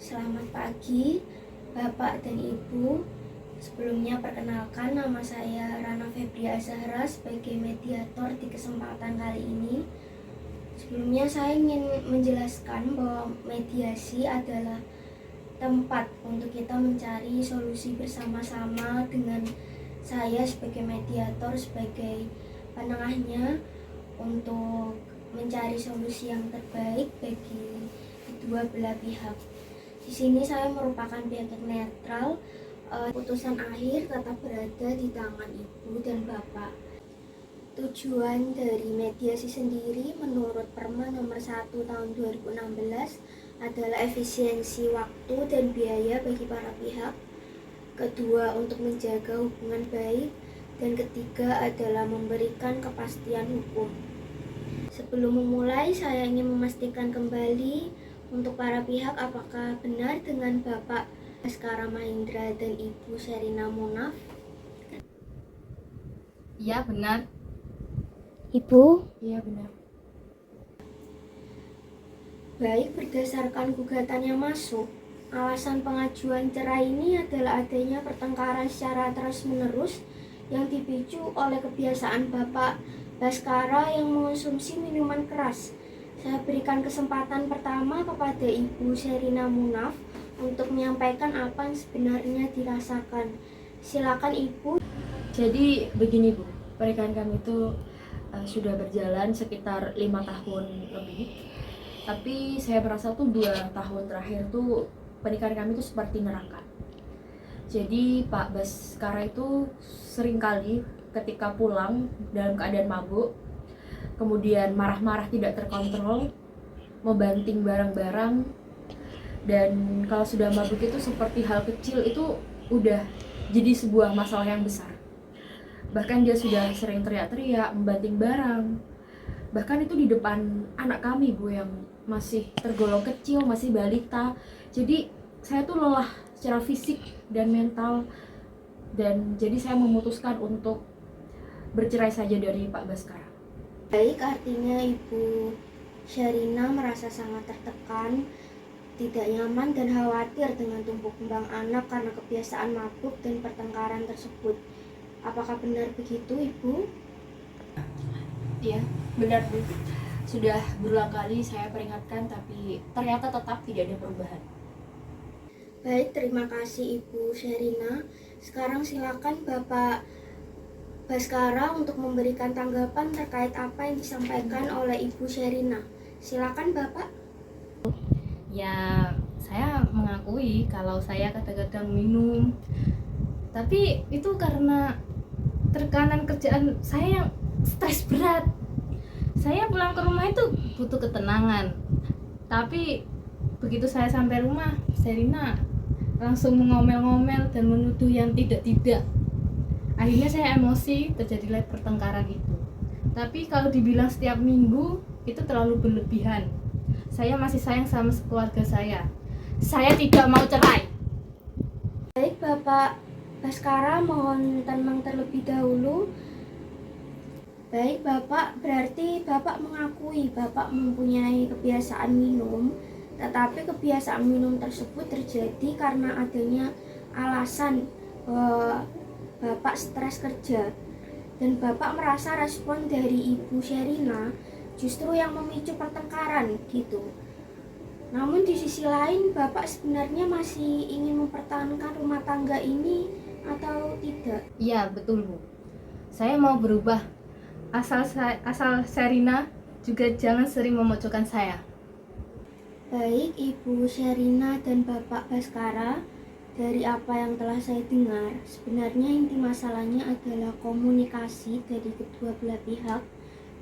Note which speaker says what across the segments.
Speaker 1: Selamat pagi, Bapak dan Ibu. Sebelumnya perkenalkan, nama saya Rana Febria Zahra sebagai mediator di kesempatan kali ini. Sebelumnya saya ingin menjelaskan bahwa mediasi adalah tempat untuk kita mencari solusi bersama-sama dengan saya sebagai mediator, sebagai penengahnya untuk mencari solusi yang terbaik bagi kedua belah pihak. Di sini saya merupakan pihak yang netral. Putusan akhir tetap berada di tangan Ibu dan Bapak. Tujuan dari mediasi sendiri menurut Perma nomor 1 tahun 2016 adalah efisiensi waktu dan biaya bagi para pihak. Kedua, untuk menjaga hubungan baik. Dan ketiga adalah memberikan kepastian hukum. Sebelum memulai, saya ingin memastikan kembali untuk para pihak apakah benar dengan Bapak Baskara Mahendra dan Ibu Sherina Munaf?
Speaker 2: Iya benar.
Speaker 1: Ibu?
Speaker 2: Iya benar.
Speaker 1: Baik, berdasarkan gugatan yang masuk, alasan pengajuan cerai ini adalah adanya pertengkaran secara terus-menerus yang dipicu oleh kebiasaan Bapak Baskara yang mengonsumsi minuman keras. Saya berikan kesempatan pertama kepada Ibu Sherina Munaf untuk menyampaikan apa yang sebenarnya dirasakan. Silakan Ibu.
Speaker 2: Jadi begini Bu, pernikahan kami itu sudah berjalan sekitar 5 tahun lebih. Tapi saya merasa tuh 2 tahun terakhir tuh pernikahan kami tuh seperti neraka. Jadi Pak Baskara itu seringkali ketika pulang dalam keadaan mabuk, kemudian marah-marah tidak terkontrol, membanting barang-barang, dan kalau sudah mabuk itu seperti hal kecil itu udah jadi sebuah masalah yang besar. Bahkan dia sudah sering teriak-teriak, membanting barang, bahkan itu di depan anak kami Bu yang masih tergolong kecil, masih balita. Jadi saya tuh lelah secara fisik dan mental, dan jadi saya memutuskan untuk bercerai saja dari Pak Baskara.
Speaker 1: Baik, artinya Ibu Sherina merasa sangat tertekan, tidak nyaman dan khawatir dengan tumbuh kembang anak karena kebiasaan mabuk dan pertengkaran tersebut. Apakah benar begitu, Ibu?
Speaker 2: Iya, benar Bu. Sudah berulang kali saya peringatkan, tapi ternyata tetap tidak ada perubahan.
Speaker 1: Baik, terima kasih Ibu Sherina. Sekarang silakan Bapak Baskara untuk memberikan tanggapan terkait apa yang disampaikan oleh Ibu Sherina. Silakan Bapak.
Speaker 3: Ya, saya mengakui kalau saya kadang-kadang minum, tapi itu karena tekanan kerjaan saya yang stres berat. Saya pulang ke rumah itu butuh ketenangan, tapi begitu saya sampai rumah, Sherina langsung mengomel-ngomel dan menuduh yang tidak-tidak. Akhirnya saya emosi, terjadilah pertengkaran itu. Tapi kalau dibilang setiap minggu itu terlalu berlebihan. Saya masih sayang sama keluarga saya. Saya tidak mau cerai.
Speaker 1: Baik, Bapak Baskara, mohon tenang terlebih dahulu. Baik, Bapak, berarti Bapak mengakui Bapak mempunyai kebiasaan minum, tetapi kebiasaan minum tersebut terjadi karena adanya alasan Bapak stres kerja, dan Bapak merasa respon dari Ibu Sherina justru yang memicu pertengkaran gitu. Namun di sisi lain, Bapak sebenarnya masih ingin mempertahankan rumah tangga ini atau tidak?
Speaker 3: Iya, betul Bu. Saya mau berubah. Asal Sherina juga jangan sering memojokkan saya.
Speaker 1: Baik Ibu Sherina dan Bapak Baskara, dari apa yang telah saya dengar, sebenarnya inti masalahnya adalah komunikasi dari kedua belah pihak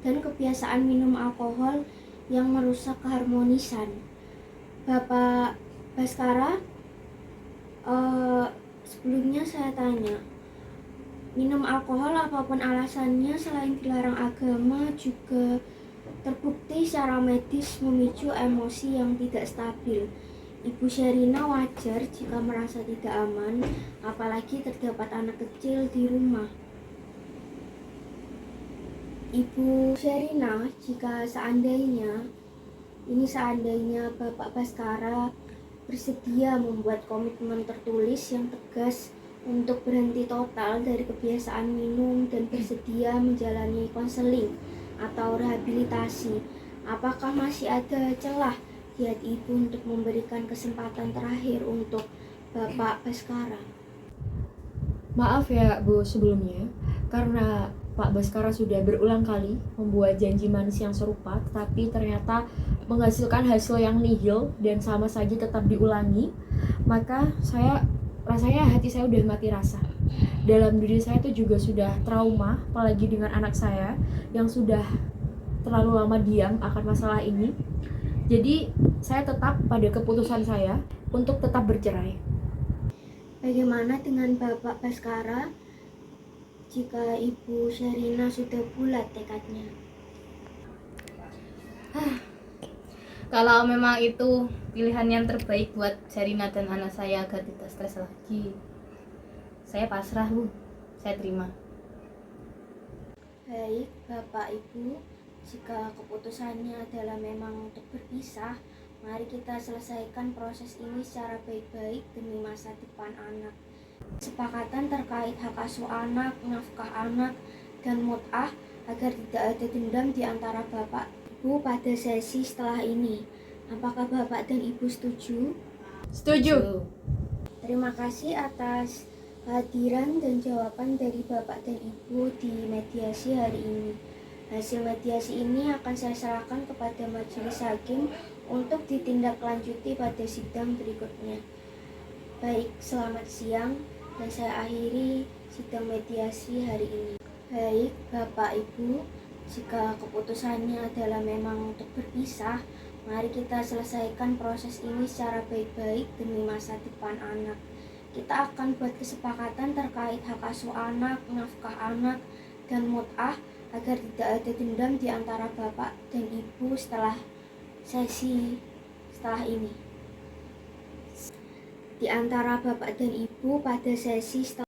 Speaker 1: dan kebiasaan minum alkohol yang merusak keharmonisan. Bapak Baskara, sebelumnya saya tanya, minum alkohol apapun alasannya selain dilarang agama juga terbukti secara medis memicu emosi yang tidak stabil. Ibu Sherina wajar jika merasa tidak aman, apalagi terdapat anak kecil di rumah. Ibu Sherina, jika seandainya Bapak Baskara bersedia membuat komitmen tertulis yang tegas untuk berhenti total dari kebiasaan minum dan bersedia menjalani konseling atau rehabilitasi. Apakah masih ada celah di hati Ibu untuk memberikan kesempatan terakhir untuk Bapak Baskara?
Speaker 2: Maaf ya Bu sebelumnya, karena Pak Baskara sudah berulang kali membuat janji manis yang serupa, tetapi ternyata menghasilkan hasil yang nihil dan sama saja tetap diulangi, maka rasanya hati saya udah mati rasa. Dalam diri saya itu juga sudah trauma, apalagi dengan anak saya yang sudah terlalu lama diam akan masalah ini. Jadi saya tetap pada keputusan saya untuk tetap bercerai.
Speaker 1: Bagaimana dengan Bapak Baskara jika Ibu Sherina sudah bulat tekadnya?
Speaker 3: Kalau memang itu pilihan yang terbaik buat Sherina dan anak saya agar tidak stres lagi, saya pasrah Bu, saya terima.
Speaker 1: Baik, Bapak Ibu, jika keputusannya adalah memang untuk berpisah, mari kita selesaikan proses ini secara baik-baik demi masa depan anak. Kesepakatan terkait hak asuh anak, nafkah anak, dan mut'ah agar tidak ada dendam di antara Bapak Ibu pada sesi setelah ini. Apakah Bapak dan Ibu setuju?
Speaker 2: Setuju.
Speaker 1: Terima kasih atas kehadiran dan jawaban dari Bapak dan Ibu di mediasi hari ini. Hasil mediasi ini akan saya serahkan kepada majelis hakim untuk ditindaklanjuti pada sidang berikutnya. Baik, selamat siang dan saya akhiri sidang mediasi hari ini. Baik, Bapak Ibu, jika keputusannya adalah memang untuk berpisah, mari kita selesaikan proses ini secara baik-baik demi masa depan anak. Kita akan buat kesepakatan terkait hak asuh anak, nafkah anak, dan mut'ah agar tidak ada dendam di antara Bapak dan Ibu setelah ini. Di antara Bapak dan Ibu pada sesi setelah